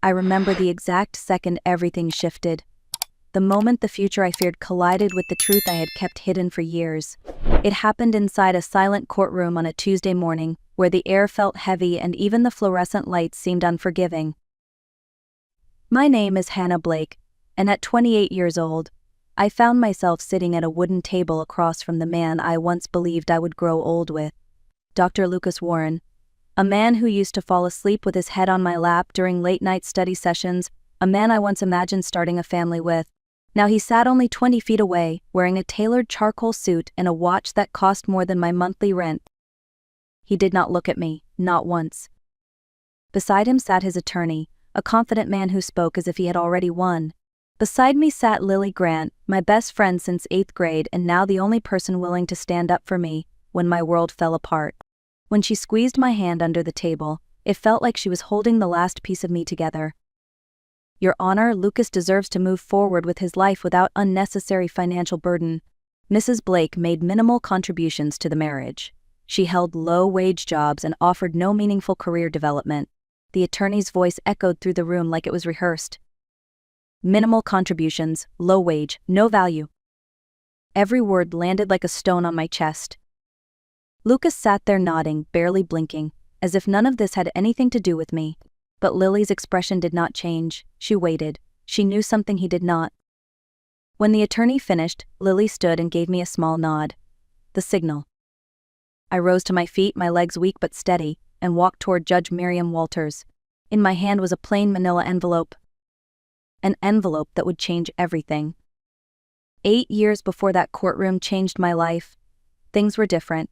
I remember the exact second everything shifted. The moment the future I feared collided with the truth I had kept hidden for years. It happened inside a silent courtroom on a Tuesday morning, where the air felt heavy and even the fluorescent lights seemed unforgiving. My name is Hannah Blake, and at 28 years old, I found myself sitting at a wooden table across from the man I once believed I would grow old with, Dr. Lucas Warren, a man who used to fall asleep with his head on my lap during late-night study sessions, a man I once imagined starting a family with. Now he sat only 20 feet away, wearing a tailored charcoal suit and a watch that cost more than my monthly rent. He did not look at me, not once. Beside him sat his attorney, a confident man who spoke as if he had already won. Beside me sat Lily Grant, my best friend since 8th grade and now the only person willing to stand up for me when my world fell apart. When she squeezed my hand under the table, it felt like she was holding the last piece of me together. Your Honor, Lucas deserves to move forward with his life without unnecessary financial burden. Mrs. Blake made minimal contributions to the marriage. She held low-wage jobs and offered no meaningful career development. The attorney's voice echoed through the room like it was rehearsed. Minimal contributions, low wage, no value. Every word landed like a stone on my chest. Lucas sat there nodding, barely blinking, as if none of this had anything to do with me. But Lily's expression did not change. She waited. She knew something he did not. When the attorney finished, Lily stood and gave me a small nod. The signal. I rose to my feet, my legs weak but steady, and walked toward Judge Miriam Walters. In my hand was a plain manila envelope. An envelope that would change everything. 8 years before that courtroom changed my life, things were different.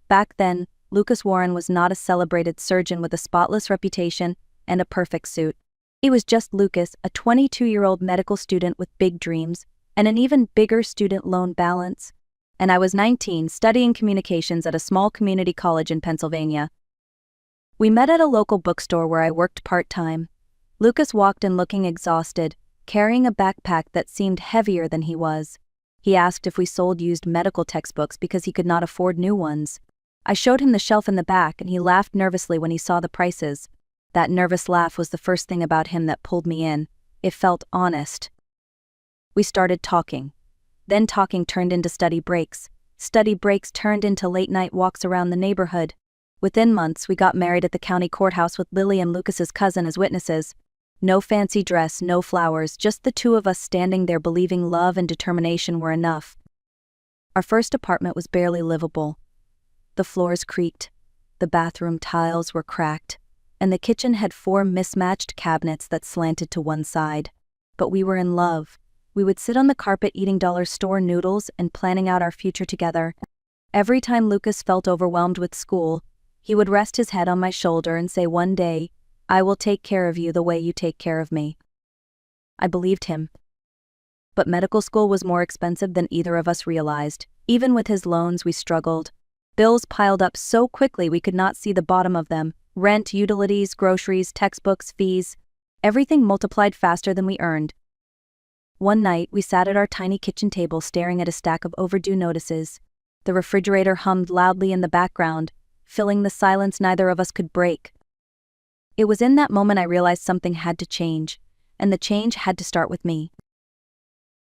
Back then, Lucas Warren was not a celebrated surgeon with a spotless reputation and a perfect suit. He was just Lucas, a 22-year-old medical student with big dreams and an even bigger student loan balance. And I was 19, studying communications at a small community college in Pennsylvania. We met at a local bookstore where I worked part-time. Lucas walked in looking exhausted, carrying a backpack that seemed heavier than he was. He asked if we sold used medical textbooks because he could not afford new ones. I showed him the shelf in the back and he laughed nervously when he saw the prices. That nervous laugh was the first thing about him that pulled me in. It felt honest. We started talking. Then talking turned into study breaks. Study breaks turned into late-night walks around the neighborhood. Within months, we got married at the county courthouse with Lily and Lucas's cousin as witnesses. No fancy dress, no flowers, just the two of us standing there believing love and determination were enough. Our first apartment was barely livable. The floors creaked, the bathroom tiles were cracked, and the kitchen had 4 mismatched cabinets that slanted to one side. But we were in love. We would sit on the carpet eating dollar store noodles and planning out our future together. Every time Lucas felt overwhelmed with school, he would rest his head on my shoulder and say, "One day, I will take care of you the way you take care of me." I believed him. But medical school was more expensive than either of us realized. Even with his loans, we struggled. Bills piled up so quickly we could not see the bottom of them. Rent, utilities, groceries, textbooks, fees. Everything multiplied faster than we earned. One night, we sat at our tiny kitchen table staring at a stack of overdue notices. The refrigerator hummed loudly in the background, filling the silence neither of us could break. It was in that moment I realized something had to change, and the change had to start with me.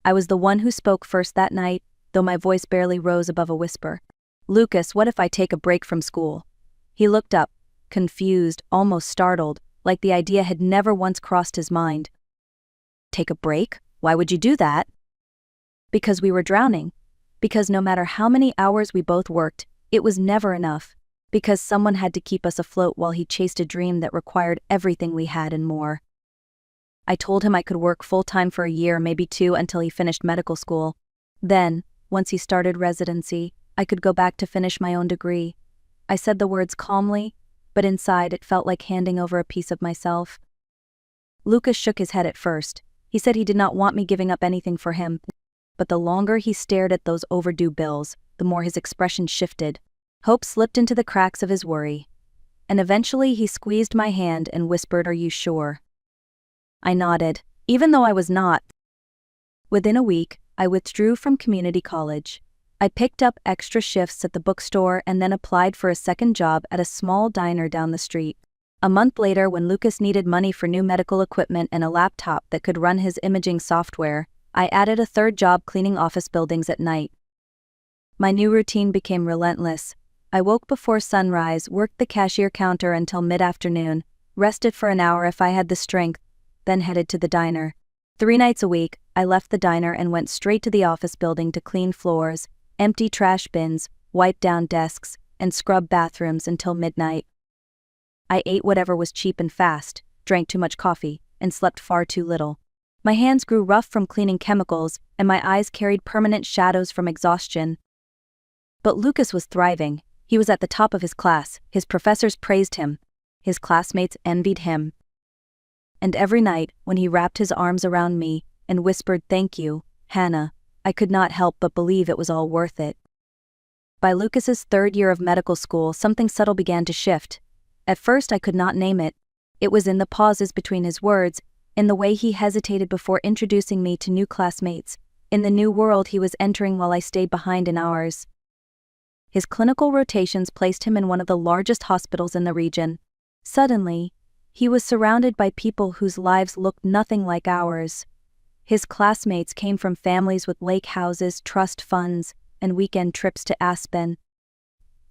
I was the one who spoke first that night, though my voice barely rose above a whisper. "Lucas, what if I take a break from school?" He looked up, confused, almost startled, like the idea had never once crossed his mind. "Take a break? Why would you do that?" "Because we were drowning. Because no matter how many hours we both worked, it was never enough. Because someone had to keep us afloat while he chased a dream that required everything we had and more." I told him I could work full-time for a year, maybe 2, until he finished medical school. Then, once he started residency, I could go back to finish my own degree. I said the words calmly, but inside it felt like handing over a piece of myself. Lucas shook his head at first. He said he did not want me giving up anything for him. But the longer he stared at those overdue bills, the more his expression shifted. Hope slipped into the cracks of his worry. And eventually he squeezed my hand and whispered, "Are you sure?" I nodded, even though I was not. Within a week, I withdrew from community college. I picked up extra shifts at the bookstore and then applied for a second job at a small diner down the street. A month later, when Lucas needed money for new medical equipment and a laptop that could run his imaging software, I added a third job cleaning office buildings at night. My new routine became relentless. I woke before sunrise, worked the cashier counter until mid-afternoon, rested for an hour if I had the strength, then headed to the diner. 3 nights a week, I left the diner and went straight to the office building to clean floors, empty trash bins, wipe down desks, and scrub bathrooms until midnight. I ate whatever was cheap and fast, drank too much coffee, and slept far too little. My hands grew rough from cleaning chemicals, and my eyes carried permanent shadows from exhaustion. But Lucas was thriving. He was at the top of his class, his professors praised him, his classmates envied him. And every night, when he wrapped his arms around me and whispered, "Thank you, Hannah," I could not help but believe it was all worth it. By Lucas's 3rd year of medical school, something subtle began to shift. At first I could not name it. It was in the pauses between his words, in the way he hesitated before introducing me to new classmates, in the new world he was entering while I stayed behind in ours. His clinical rotations placed him in one of the largest hospitals in the region. Suddenly, he was surrounded by people whose lives looked nothing like ours. His classmates came from families with lake houses, trust funds, and weekend trips to Aspen.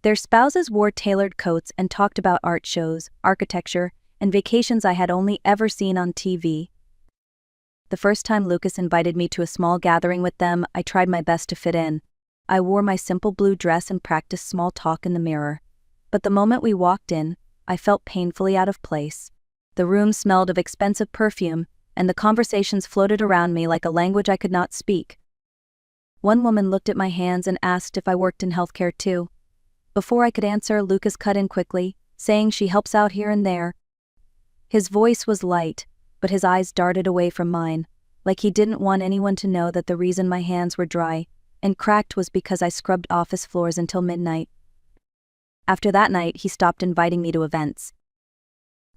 Their spouses wore tailored coats and talked about art shows, architecture, and vacations I had only ever seen on TV. The first time Lucas invited me to a small gathering with them, I tried my best to fit in. I wore my simple blue dress and practiced small talk in the mirror. But the moment we walked in, I felt painfully out of place. The room smelled of expensive perfume, and the conversations floated around me like a language I could not speak. One woman looked at my hands and asked if I worked in healthcare too. Before I could answer, Lucas cut in quickly, saying she helps out here and there. His voice was light, but his eyes darted away from mine, like he didn't want anyone to know that the reason my hands were dry and cracked was because I scrubbed office floors until midnight. After that night, he stopped inviting me to events.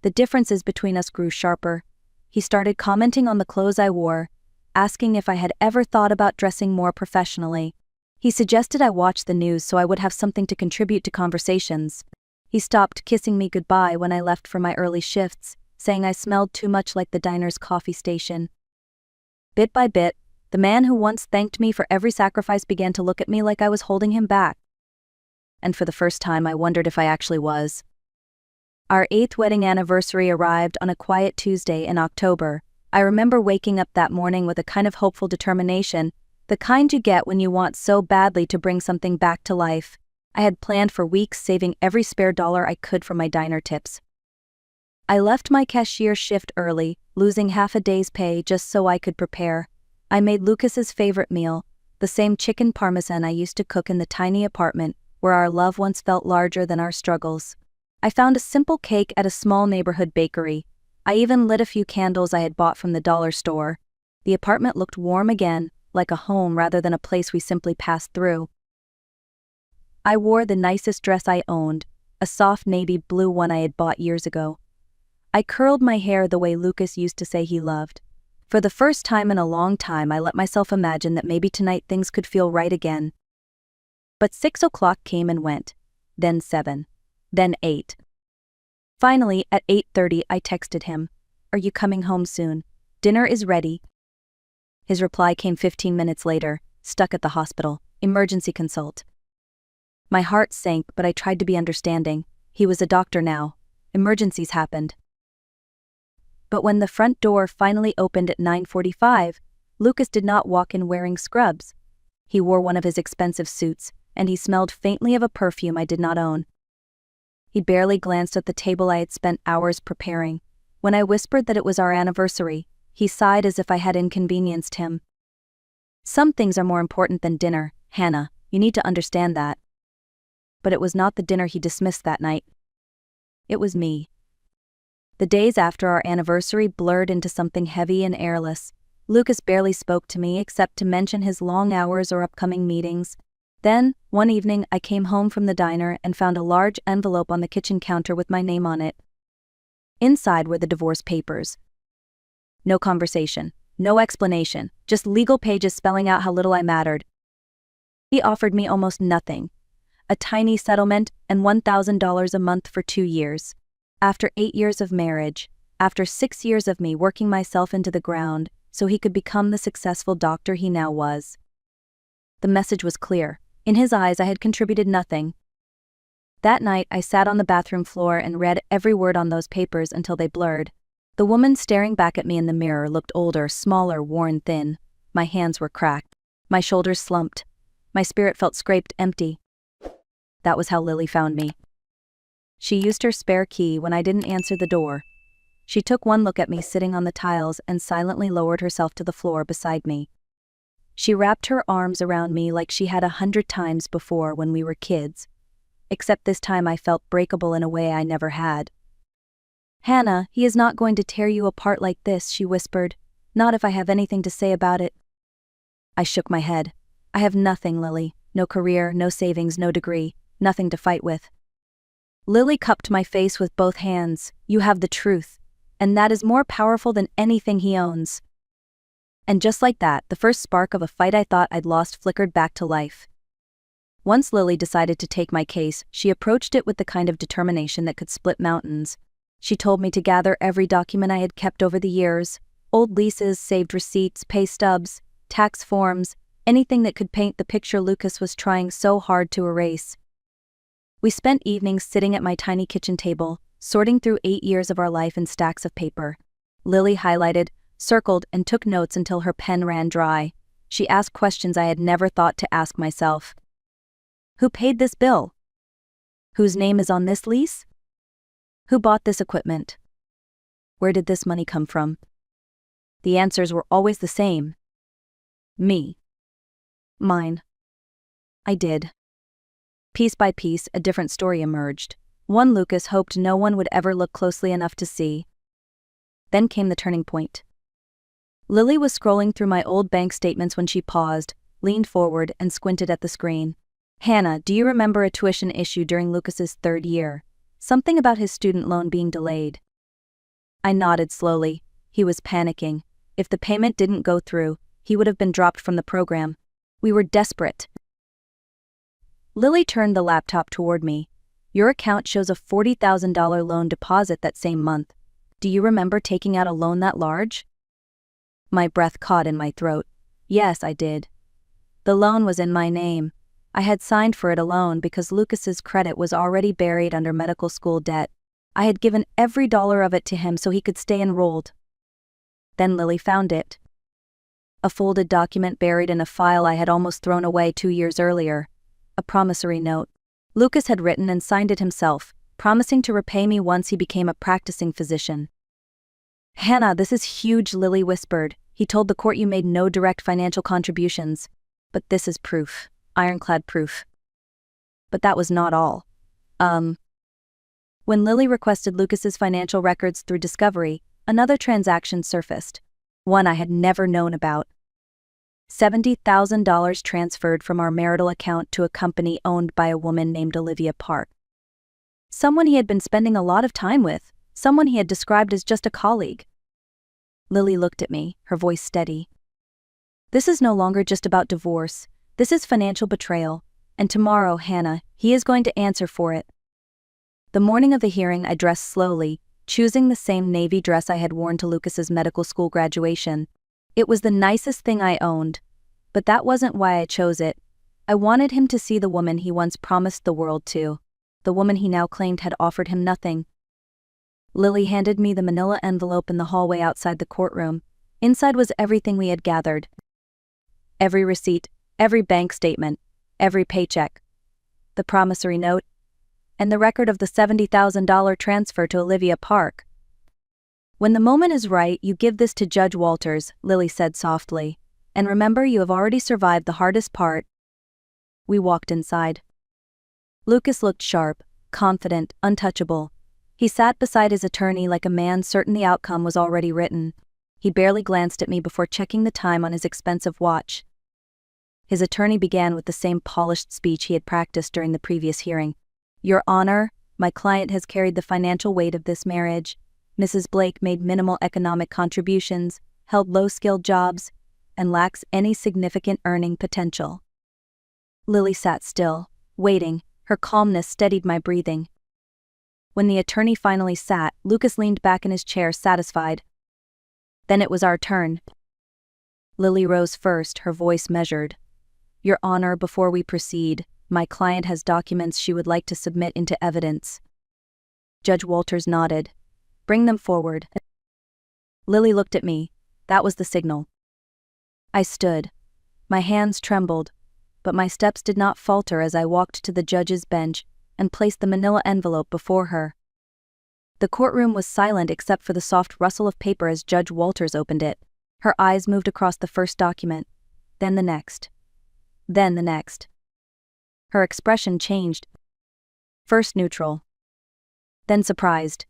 The differences between us grew sharper. He started commenting on the clothes I wore, asking if I had ever thought about dressing more professionally. He suggested I watch the news so I would have something to contribute to conversations. He stopped kissing me goodbye when I left for my early shifts, saying I smelled too much like the diner's coffee station. Bit by bit, the man who once thanked me for every sacrifice began to look at me like I was holding him back. And for the first time, I wondered if I actually was. Our 8th wedding anniversary arrived on a quiet Tuesday in October. I remember waking up that morning with a kind of hopeful determination, the kind you get when you want so badly to bring something back to life. I had planned for weeks, saving every spare dollar I could from my diner tips. I left my cashier shift early, losing half a day's pay just so I could prepare. I made Lucas's favorite meal, the same chicken parmesan I used to cook in the tiny apartment where our love once felt larger than our struggles. I found a simple cake at a small neighborhood bakery. I even lit a few candles I had bought from the dollar store. The apartment looked warm again, like a home rather than a place we simply passed through. I wore the nicest dress I owned, a soft navy blue one I had bought years ago. I curled my hair the way Lucas used to say he loved. For the first time in a long time, I let myself imagine that maybe tonight things could feel right again. But 6 o'clock came and went, then 7, then 8. Finally, at 8:30, I texted him, "Are you coming home soon? Dinner is ready." His reply came 15 minutes later, "Stuck at the hospital, emergency consult." My heart sank, but I tried to be understanding. He was a doctor now. Emergencies happened. But when the front door finally opened at 9:45, Lucas did not walk in wearing scrubs. He wore one of his expensive suits, and he smelled faintly of a perfume I did not own. He barely glanced at the table I had spent hours preparing. When I whispered that it was our anniversary, he sighed as if I had inconvenienced him. "Some things are more important than dinner, Hannah, you need to understand that." But it was not the dinner he dismissed that night. It was me. The days after our anniversary blurred into something heavy and airless. Lucas barely spoke to me except to mention his long hours or upcoming meetings. Then, one evening, I came home from the diner and found a large envelope on the kitchen counter with my name on it. Inside were the divorce papers. No conversation, no explanation, just legal pages spelling out how little I mattered. He offered me almost nothing. A tiny settlement and $1,000 a month for 2 years. After 8 years of marriage, after 6 years of me working myself into the ground so he could become the successful doctor he now was. The message was clear. In his eyes, I had contributed nothing. That night, I sat on the bathroom floor and read every word on those papers until they blurred. The woman staring back at me in the mirror looked older, smaller, worn thin. My hands were cracked. My shoulders slumped. My spirit felt scraped empty. That was how Lily found me. She used her spare key when I didn't answer the door. She took one look at me sitting on the tiles and silently lowered herself to the floor beside me. She wrapped her arms around me like she had 100 times before when we were kids. Except this time I felt breakable in a way I never had. "Hannah, he is not going to tear you apart like this," she whispered. "Not if I have anything to say about it." I shook my head. "I have nothing, Lily. No career, no savings, no degree. Nothing to fight with." Lily cupped my face with both hands. "You have the truth. And that is more powerful than anything he owns." And just like that, the first spark of a fight I thought I'd lost flickered back to life. Once Lily decided to take my case, she approached it with the kind of determination that could split mountains. She told me to gather every document I had kept over the years, old leases, saved receipts, pay stubs, tax forms, anything that could paint the picture Lucas was trying so hard to erase. We spent evenings sitting at my tiny kitchen table, sorting through 8 years of our life in stacks of paper. Lily highlighted, circled, and took notes until her pen ran dry. She asked questions I had never thought to ask myself. Who paid this bill? Whose name is on this lease? Who bought this equipment? Where did this money come from? The answers were always the same. Me. Mine. I did. Piece by piece, a different story emerged. One Lucas hoped no one would ever look closely enough to see. Then came the turning point. Lily was scrolling through my old bank statements when she paused, leaned forward, and squinted at the screen. "Hannah, do you remember a tuition issue during Lucas's 3rd year? Something about his student loan being delayed." I nodded slowly. He was panicking. If the payment didn't go through, he would have been dropped from the program. We were desperate. Lily turned the laptop toward me. "Your account shows a $40,000 loan deposit that same month. Do you remember taking out a loan that large?" My breath caught in my throat. Yes, I did. The loan was in my name. I had signed for it alone because Lucas's credit was already buried under medical school debt. I had given every dollar of it to him so he could stay enrolled. Then Lily found it. A folded document buried in a file I had almost thrown away 2 years earlier. A promissory note. Lucas had written and signed it himself, promising to repay me once he became a practicing physician. "Hannah, this is huge," Lily whispered. "He told the court you made no direct financial contributions. But this is proof. Ironclad proof." But that was not all. When Lily requested Lucas's financial records through Discovery, another transaction surfaced. One I had never known about. $70,000 transferred from our marital account to a company owned by a woman named Olivia Park. Someone he had been spending a lot of time with, someone he had described as just a colleague. Lily looked at me, her voice steady. "This is no longer just about divorce. This is financial betrayal. And tomorrow, Hannah, he is going to answer for it." The morning of the hearing, I dressed slowly, choosing the same navy dress I had worn to Lucas's medical school graduation. It was the nicest thing I owned. But that wasn't why I chose it. I wanted him to see the woman he once promised the world to, the woman he now claimed had offered him nothing. Lily handed me the manila envelope in the hallway outside the courtroom. Inside was everything we had gathered. Every receipt, every bank statement, every paycheck. The promissory note, and the record of the $70,000 transfer to Olivia Park. "When the moment is right, you give this to Judge Walters," Lily said softly. "And remember, you have already survived the hardest part." We walked inside. Lucas looked sharp, confident, untouchable. He sat beside his attorney like a man certain the outcome was already written. He barely glanced at me before checking the time on his expensive watch. His attorney began with the same polished speech he had practiced during the previous hearing. "Your Honor, my client has carried the financial weight of this marriage. Mrs. Blake made minimal economic contributions, held low-skilled jobs, and lacks any significant earning potential." Lily sat still, waiting. Her calmness steadied my breathing. When the attorney finally sat, Lucas leaned back in his chair, satisfied. Then it was our turn. Lily rose first, her voice measured. Your Honor, before we proceed, my client has documents she would like to submit into evidence. Judge Walters nodded. Bring them forward. Lily looked at me. That was the signal. I stood. My hands trembled, but my steps did not falter as I walked to the judge's bench and placed the manila envelope before her. The courtroom was silent except for the soft rustle of paper as Judge Walters opened it. Her eyes moved across the first document, then the next. Then the next. Her expression changed. First neutral. Then surprised.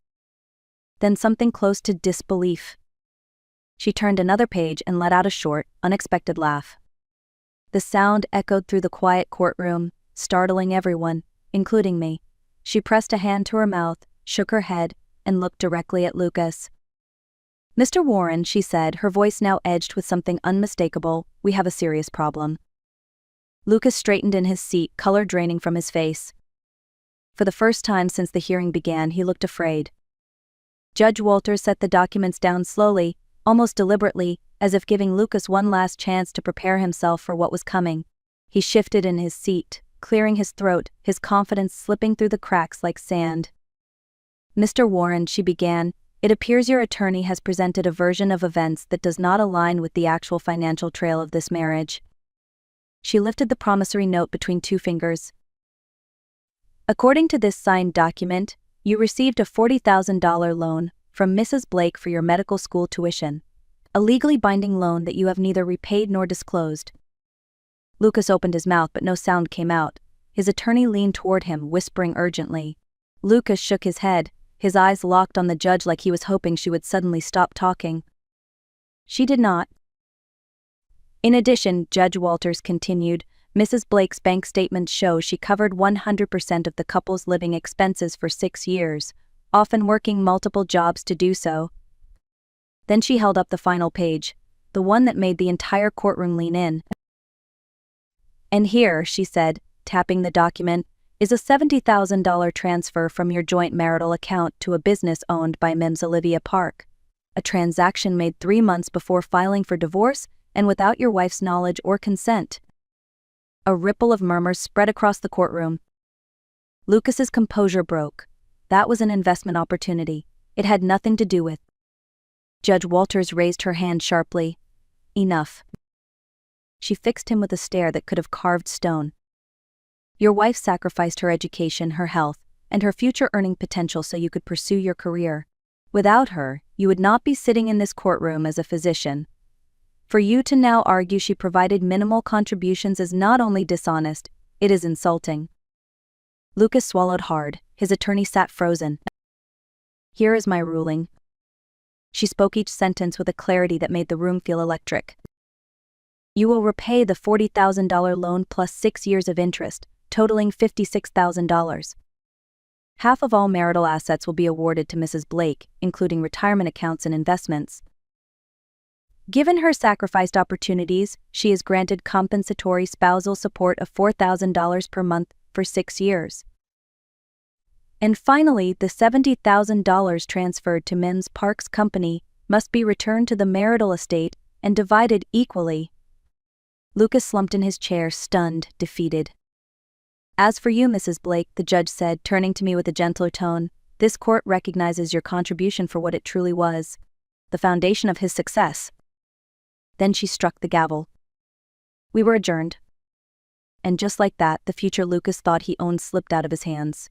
Then something close to disbelief. She turned another page and let out a short, unexpected laugh. The sound echoed through the quiet courtroom, startling everyone, including me. She pressed a hand to her mouth, shook her head, and looked directly at Lucas. Mr. Warren, she said, her voice now edged with something unmistakable, we have a serious problem. Lucas straightened in his seat, color draining from his face. For the first time since the hearing began, he looked afraid. Judge Walters set the documents down slowly, almost deliberately, as if giving Lucas one last chance to prepare himself for what was coming. He shifted in his seat, clearing his throat, his confidence slipping through the cracks like sand. Mr. Warren, she began, it appears your attorney has presented a version of events that does not align with the actual financial trail of this marriage. She lifted the promissory note between two fingers. According to this signed document, you received a $40,000 loan from Mrs. Blake for your medical school tuition, a legally binding loan that you have neither repaid nor disclosed. Lucas opened his mouth but no sound came out. His attorney leaned toward him, whispering urgently. Lucas shook his head, his eyes locked on the judge like he was hoping she would suddenly stop talking. She did not. In addition, Judge Walters continued, Mrs. Blake's bank statements show she covered 100% of the couple's living expenses for 6 years, often working multiple jobs to do so. Then she held up the final page, the one that made the entire courtroom lean in. And here, she said, tapping the document, is a $70,000 transfer from your joint marital account to a business owned by Ms. Olivia Park. A transaction made 3 months before filing for divorce and without your wife's knowledge or consent. A ripple of murmurs spread across the courtroom. Lucas's composure broke. That was an investment opportunity. It had nothing to do with. Judge Walters raised her hand sharply. Enough. She fixed him with a stare that could have carved stone. Your wife sacrificed her education, her health, and her future earning potential so you could pursue your career. Without her, you would not be sitting in this courtroom as a physician. For you to now argue she provided minimal contributions is not only dishonest, it is insulting. Lucas swallowed hard, his attorney sat frozen. Here is my ruling. She spoke each sentence with a clarity that made the room feel electric. You will repay the $40,000 loan plus 6 years of interest, totaling $56,000. Half of all marital assets will be awarded to Mrs. Blake, including retirement accounts and investments. Given her sacrificed opportunities, she is granted compensatory spousal support of $4,000 per month for 6 years. And finally, the $70,000 transferred to Ms. Park's company must be returned to the marital estate and divided equally. Lucas slumped in his chair, stunned, defeated. As for you, Mrs. Blake, the judge said, turning to me with a gentler tone, this court recognizes your contribution for what it truly was, the foundation of his success. Then she struck the gavel. We were adjourned. And just like that, the future Lucas thought he owned slipped out of his hands.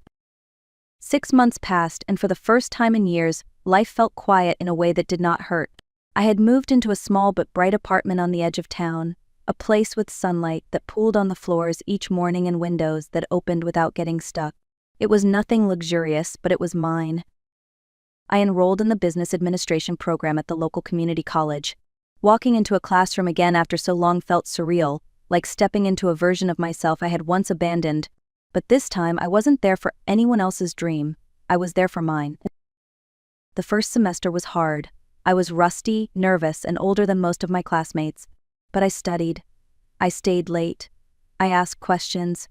6 months passed, and for the first time in years, life felt quiet in a way that did not hurt. I had moved into a small but bright apartment on the edge of town, a place with sunlight that pooled on the floors each morning and windows that opened without getting stuck. It was nothing luxurious, but it was mine. I enrolled in the business administration program at the local community college. Walking into a classroom again after so long felt surreal, like stepping into a version of myself I had once abandoned. But this time I wasn't there for anyone else's dream, I was there for mine. The first semester was hard. I was rusty, nervous, and older than most of my classmates. But I studied. I stayed late. I asked questions.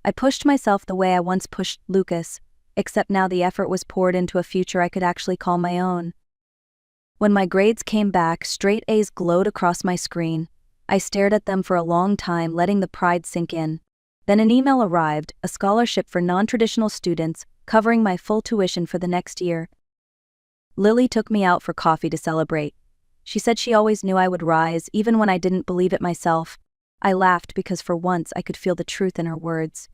I pushed myself the way I once pushed Lucas, except now the effort was poured into a future I could actually call my own. When my grades came back, straight A's glowed across my screen. I stared at them for a long time, letting the pride sink in. Then an email arrived, a scholarship for non-traditional students, covering my full tuition for the next year. Lily took me out for coffee to celebrate. She said she always knew I would rise, even when I didn't believe it myself. I laughed because for once I could feel the truth in her words.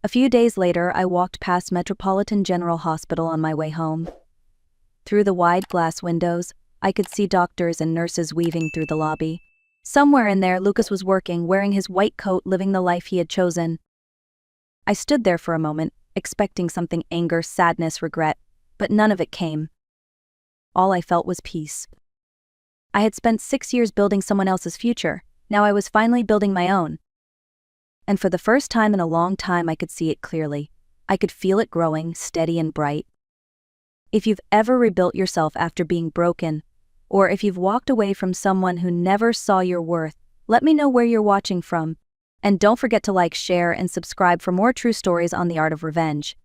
A few days later, I walked past Metropolitan General Hospital on my way home. Through the wide glass windows, I could see doctors and nurses weaving through the lobby. Somewhere in there, Lucas was working, wearing his white coat, living the life he had chosen. I stood there for a moment, expecting something: anger, sadness, regret, but none of it came. All I felt was peace. I had spent 6 years building someone else's future. Now I was finally building my own. And for the first time in a long time, I could see it clearly. I could feel it growing, steady and bright. If you've ever rebuilt yourself after being broken, or if you've walked away from someone who never saw your worth, let me know where you're watching from. And don't forget to like, share, and subscribe for more true stories on the art of revenge.